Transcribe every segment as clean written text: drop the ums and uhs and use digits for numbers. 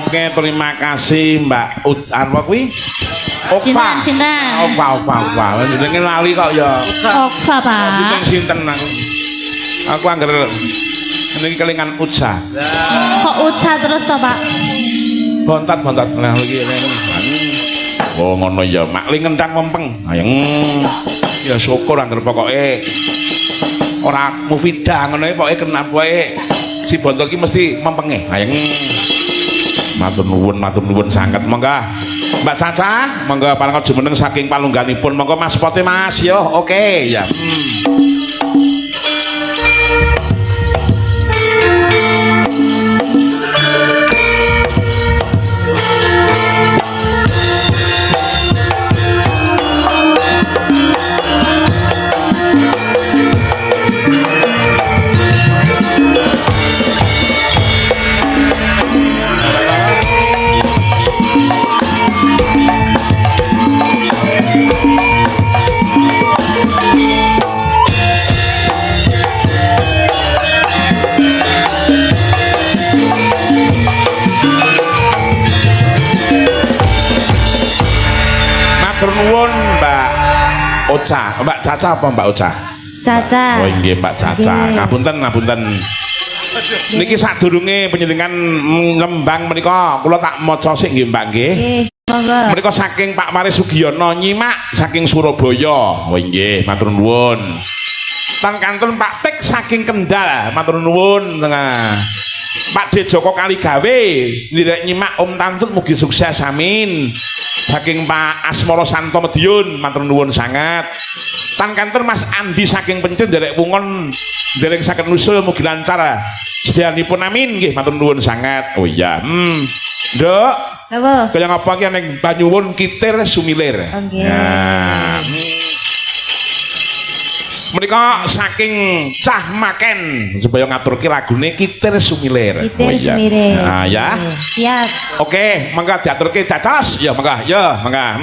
Oke, terima kasih Mbak Arwa kuwi. Okva. Okva. Jenenge lali kok ya. Okva, Pak. Sinten aku. Aku anggar niki kelingan Utsa. Kok Utsa terus to, Pak? Bontat nah iki. Oh ngono ya, mak ling ngentang mempeng. Ayeng. Ya syukur anggar pokoke ora mufidah ngono pokoke kena pokoke si Bontot iki mesti mempenge. Ayeng. Matur nuwun sanget monggo. Mbak Caca, monggo parangan jumeneng saking palungganipun. Monggo Mas Pote Mas yo. Oke, ya. Matur nuwun Mbak Ocha, Mbak Caca apa Mbak Ocha? Caca. Oh nggih Mbak Caca. Ngapunten. Niki sadurunge panjenengan ngembang menika kula tak maca sik nggih Mbak nggih. Monggo. Menika saking Pak Maris Sugiono nyimak saking Surabaya. Oh nggih, matur nuwun. Tan kantun Pak Tek saking Kendal, matur nuwun. Pak D Joko Kaligawe ndirek nyimak Om Tantut mugi sukses amin. Saking Pak Asmoro Santo Medion matur nuwun sangat. Tan kantor Mas Andi saking Pencur derek wungon dereng saged nusul mugi lancar sedyanipun amin nggih matur nuwun sangat. Oh iya. Nduk. Napa? Kaya ngapa ki ning Banyuwun Kitir Sumilir. Nggih. Nah. Menika saking Cah Maken supaya ngaturke lagune Kitir Sumilir. Kitir Sumilir. Nah ya. Siap. Oke, mangga diaturke cacos. Ya mangga, ya mangga.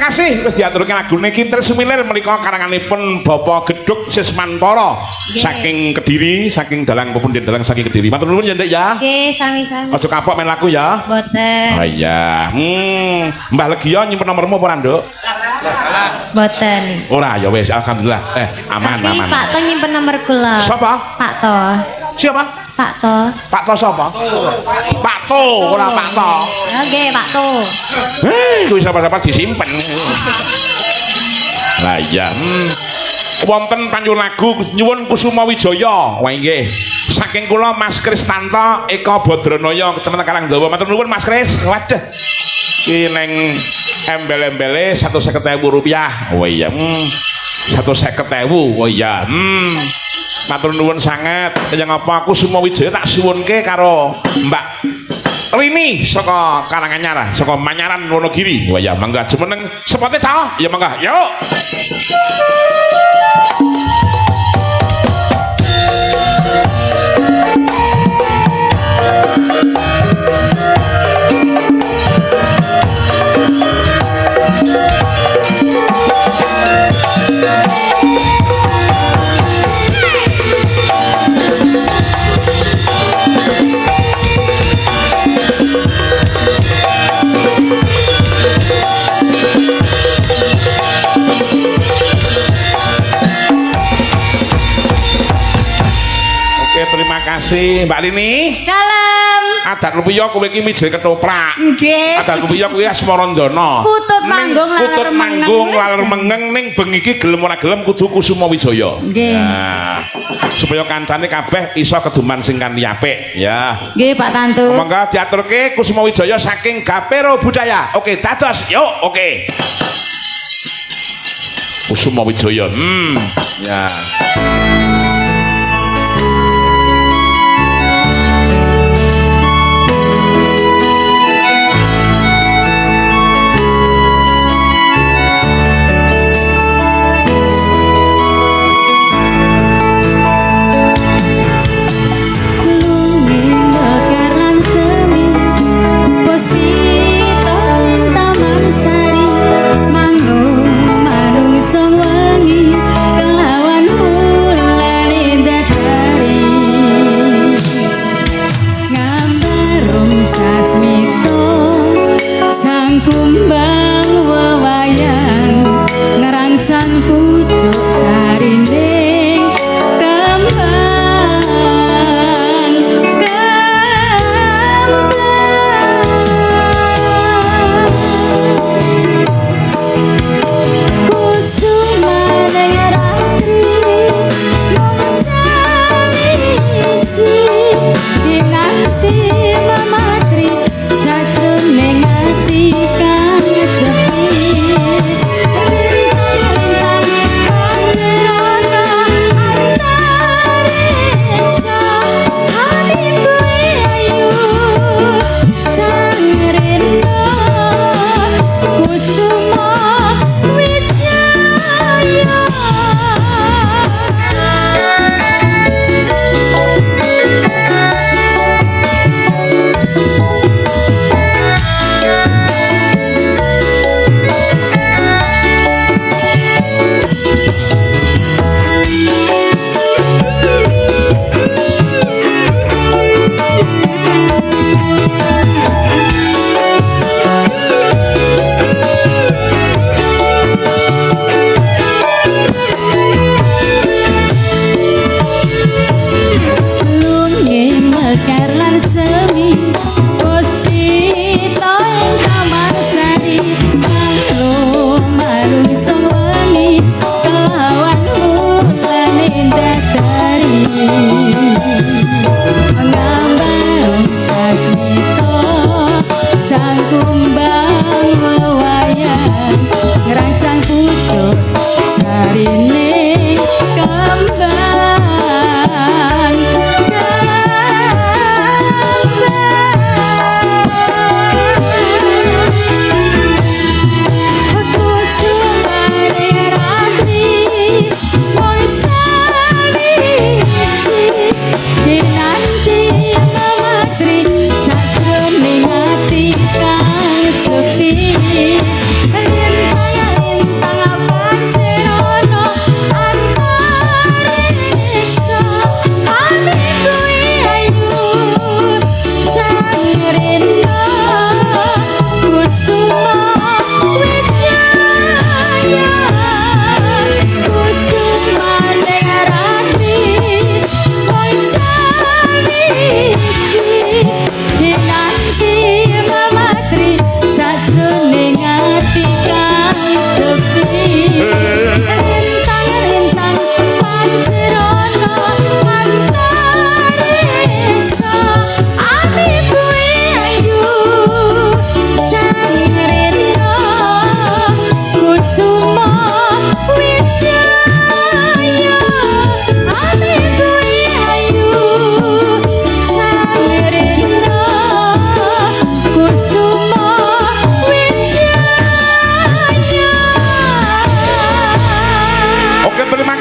kasih wis diaturke lagune Kintir Sumilir menika karanganipun Bapak Gedhuk Sismantara saking Kediri, saking dalang pepunden dalang saking Kediri. Matur nuwun ya Ndek ya. Nggih, sami-sami. Aja kapok main laku ya. Boten. Oh iya. Mbah Legio nyimpen nomormu apa, Nduk? Boten. Ora ya wis alhamdulillah. Aman Tapi aman. Pak To nyimpen nomor kula. Siapa? Pak To. Siapa? Pak To. Pak To sapa? Pak To, ora Pak To. Nggih, Pak To. Kuwi sapa-sapa disimpen. Lah iya. Wonten panjul lagu nyuwun Kusuma Wijaya. Wah nggih. Saking kula Mas Kristanto Eka Badranaya Kecamatan Karangdawa. Matur nuwun Mas Kris. Waduh. Ki ning embel-embele 150.000 rupiah. Oh iya. 150.000. Oh iya. Matur nuwun sanget. Kaya ngapa Kusuma Wijaya tak suwunke karo Mbak Rini saka Karanganyar, saka Manyaran Wonogiri. Wah ya mangga jemeneng sepote ta? Ya mangga. Yuk. Terima kasih Mbak Rini. Dalam. Adat rupiah kowe iki mijil ketoprak. Nggih. Adat rupiah kuwi Asmarandana. Kutut manggung kutut manggung laler mengeng ning bengi iki gelem ora gelem kudu Kusuma Wijaya. Nggih. Nah, supaya kancane kabeh iso keduman sing kanthi apik ya. Nggih Pak Tantu. Monggo diaturke Kusuma Wijaya saking Gapero Budaya. Oke, dados. Yuk, oke. Kusuma Wijaya. Ya.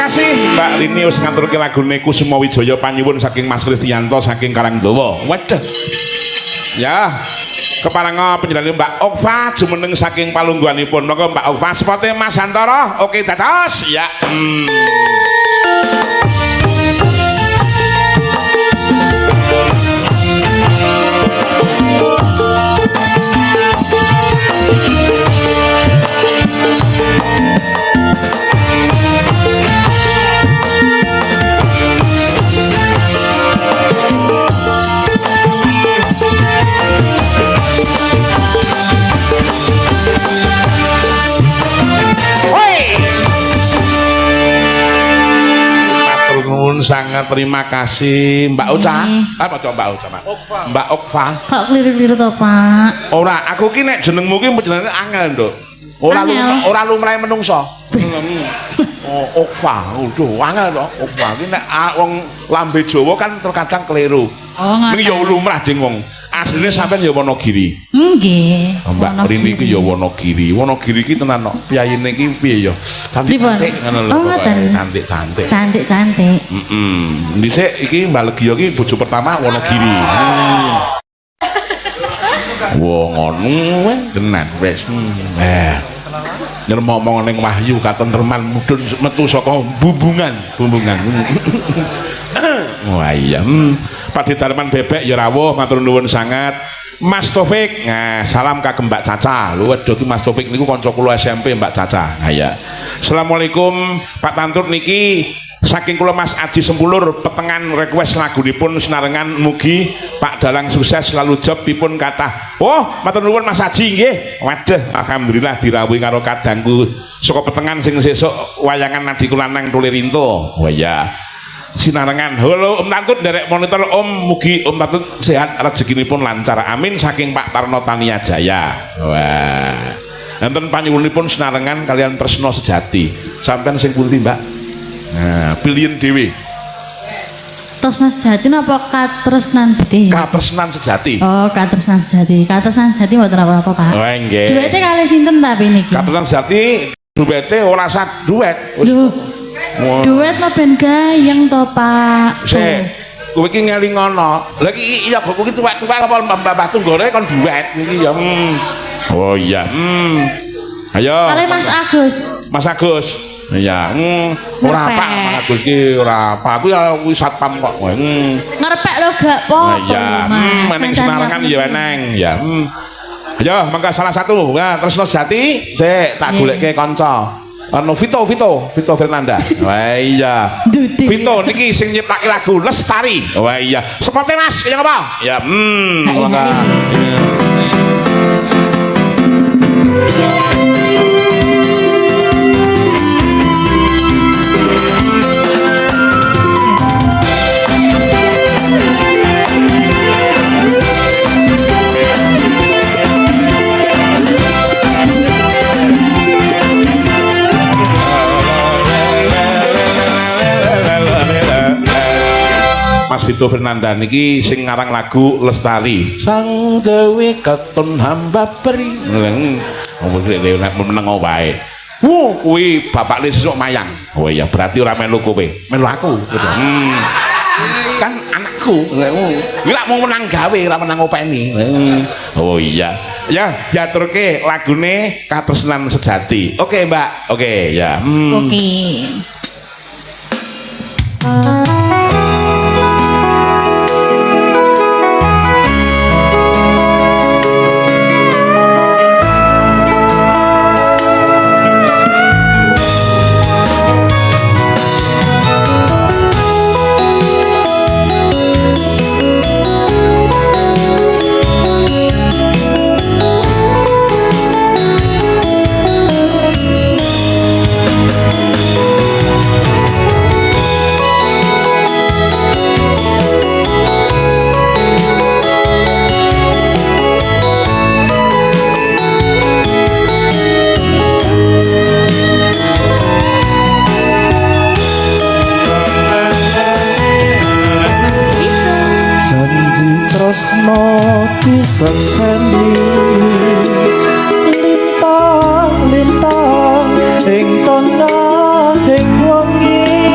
kasih Mbak Rini wis ngaturke lagune Kusuma Wijaya panyuwun saking Mas Kristianto saking Karangdawa. Waduh. Ya, keparanga penjelasan Mbak Okfa jumeneng saking palungguhanipun. Monggo Mbak Okfa sepote Mas Hantara. Oke dados ya. Sangat terima kasih Mbak Uca. Apa coba Mbak Uca? Mbak Okfa. Kok keliru-keliru to, Pak? Ora, aku ki nek jenengmu ki jenenge angel, Nduk. Ora lumrahe menungso. Oh, Okfa. Waduh, angel to. Okfa ki nek wong lambe Jawa kan terkadang keliru. Oh, ngoten. Ning ya lumrah ding wong. Asline sampean ya Wonogiri. Nggih. Mbak Rini iki ya Wonogiri. Wonogiri iki tenan kok. Piyayine iki piye ya? Cantik ngono lho. Cantik-cantik. Cantik-cantik. Dhisik iki Mbak Legio iki bojo pertama Wonogiri. Wong ngono tenan wis. Nyermomong ning Wahyu katentreman mudhun metu saka bumbungan. Wah iya. Pak Darman Bebek ya rawuh matur nuwun sangat. Mas Taufik, nah, salam kagem Mbak Caca. Lho wedok iki Mas Taufik niku kanca kula SMP Mbak Caca. Nah ya. Assalamualaikum Pak Tantut niki saking kula Mas Aji Sempulur petengan request lagunipun senarengan mugi Pak Dalang sukses selalu job dipun kathah. Oh, matur nuwun Mas Aji nggih. Waduh, alhamdulillah dirawuhi karo kadangku saka petengan sing sesuk wayangan Nadiku Lanang Tulirinto. Oh ya. Sinarengan. Halo Om Tantut derek monitor Om, mugi Om Tantut sehat rezekinipun lancar. Amin saking Pak Tarno Tania Jaya. Wah. Enten panyuwunipun sinarengan kalian Tresno Sejati. Sampeyan sing pundi, Mbak? Nah, pilihan dhewe. Tresnan Sejati napa Katresnan Sejati? Katresnan Sejati. Oh, Katresnan Sejati. Katresnan Sejati mboten apa-apa, Pak. Oh, nggih. Duete kali sinten tapi niki? Katresnan Sejati duete ora sak duet. Duet no ben gayeng to, Pak. Kowe iki ngelingono. Lah iki iya kok iki tuwek-tuwek apa Mbah Tunggore kon duet niki ya. Oh iya. Ayo. Kali Mas Agus. Mas Agus. Iya. Ora apa Mas Agus ki ora apa. Aku ya kuwi satpam kok. Ngerepek lo gak po. Iya. Meneng sinarengan ya eneng. Ya. Ayo mangga salah satu. Nah, Tresno Sejati sik tak goleke kanca. Vito Fernanda. Wah iya. Vito niki sing nyiptake lagu Lestari. Wah iya. Sepote Mas, kaya apa? Ya, mangga. Mas Vito Fernanda niki sing ngarang lagu Lestari. Sang Dewi keton hamba beri. Meneng wae. Kuwi bapakne sesuk mayang. Oh iya, berarti ora melu kowe. Melu aku. Kan anakku. Kuwi lak mau menang gawe, ora menang openi. Oh iya. Ya, diaturke lagune Katresnan Sejati. Oke, Mbak. Oke, ya. Oke. tresno disenteni lintang-lintang ing tengahing wengi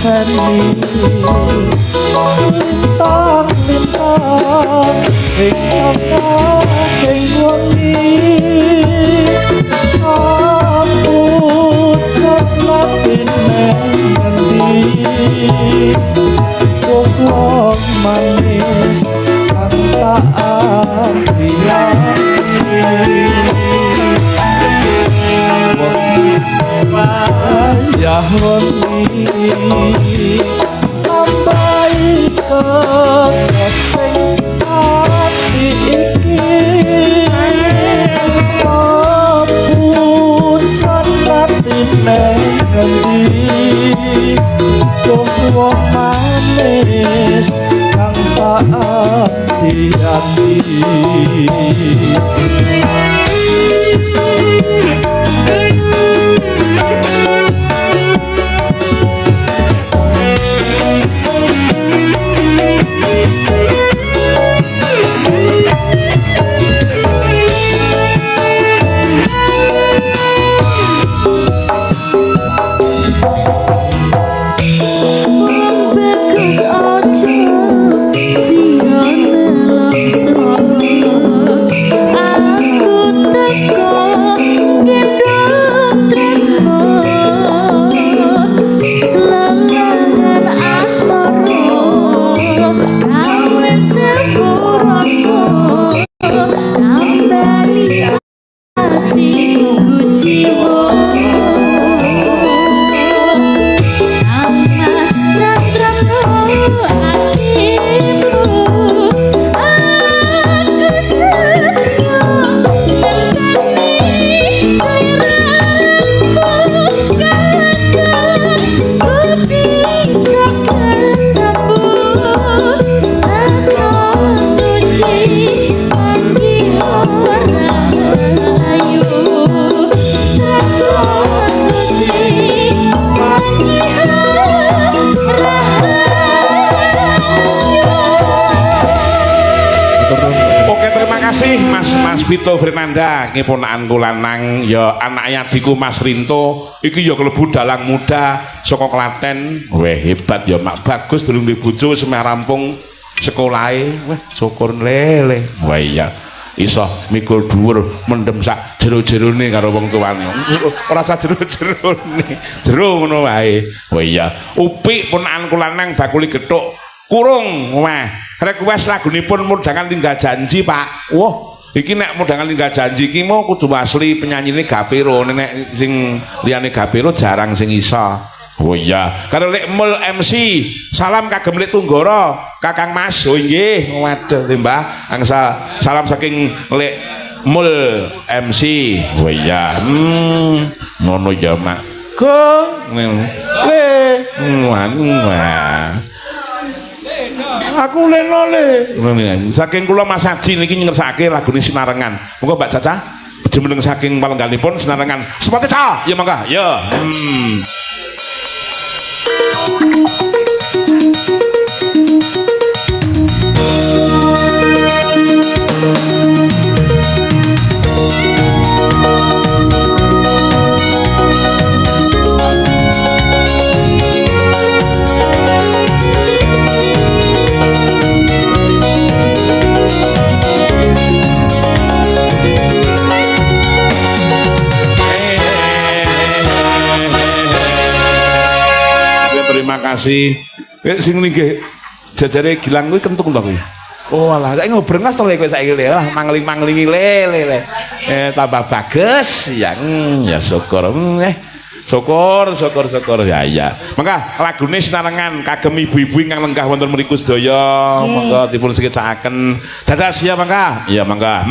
seni lintang lintang ing apa ing wengi aku cepat ngendi kok manis tanpa anti-anti ya wengi ambai kesing ati iki pucon batine ngendi wong manis tanpa anti-anti Vito Fernanda ngipunaan kula nang ya anaknya adikku Mas Rinto iki ya kelebu dalang muda saka Klaten. Weh hebat ya mak bagus durung duwe bojo wis rampung sekolahe. Weh syukur lele. Wah iya iso mikul dhuwur mendem sak jero-jerone karo wong tuane. Ora sak jero-jerone. Jero ngono wae. Wah iya upik punaan kula nang bakuli gethuk kurung. Wah request lagunipun Mudangan Lingga Janji Pak. Wah iki nek Mudangan Lingga Janji iki mau kudu asli penyanyine Gapiro, nek sing liyane Gapiro jarang sing iso. Oh iya, karo lek mul MC salam kagem Lek Tunggara, Kakang Mas. Oh nggih, waduh Mbah, angsa salam saking Lek Mul MC. Oh iya. Ngono ya mak. Go. Le. Wah. Aku leno le. Saking kula Mas Haji niki ngersake lagune Sinarengan. Monggo Mbak Caca jemeneng saking palengganipun Sinarengan. Sepate ca. Ya mangga. Ya. Terima kasih. Sing niki jajare Gilang kuwi kentung to kuwi. Oh alah, saiki ngobrengos to kowe saiki le. Lah mangling-manglingi le. Tambah bagus. Ya ya syukur. Syukur ya. Mangga lagune Sinarengan kagem ibu-ibu ingkang lenggah wonten mriku sedaya. Monggo dipun sekecakaken. Dadas ya mangga. Iya mangga.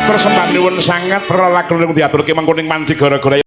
matur sembah nuwun sanget lagu diaturke mengko ning panci gara-gara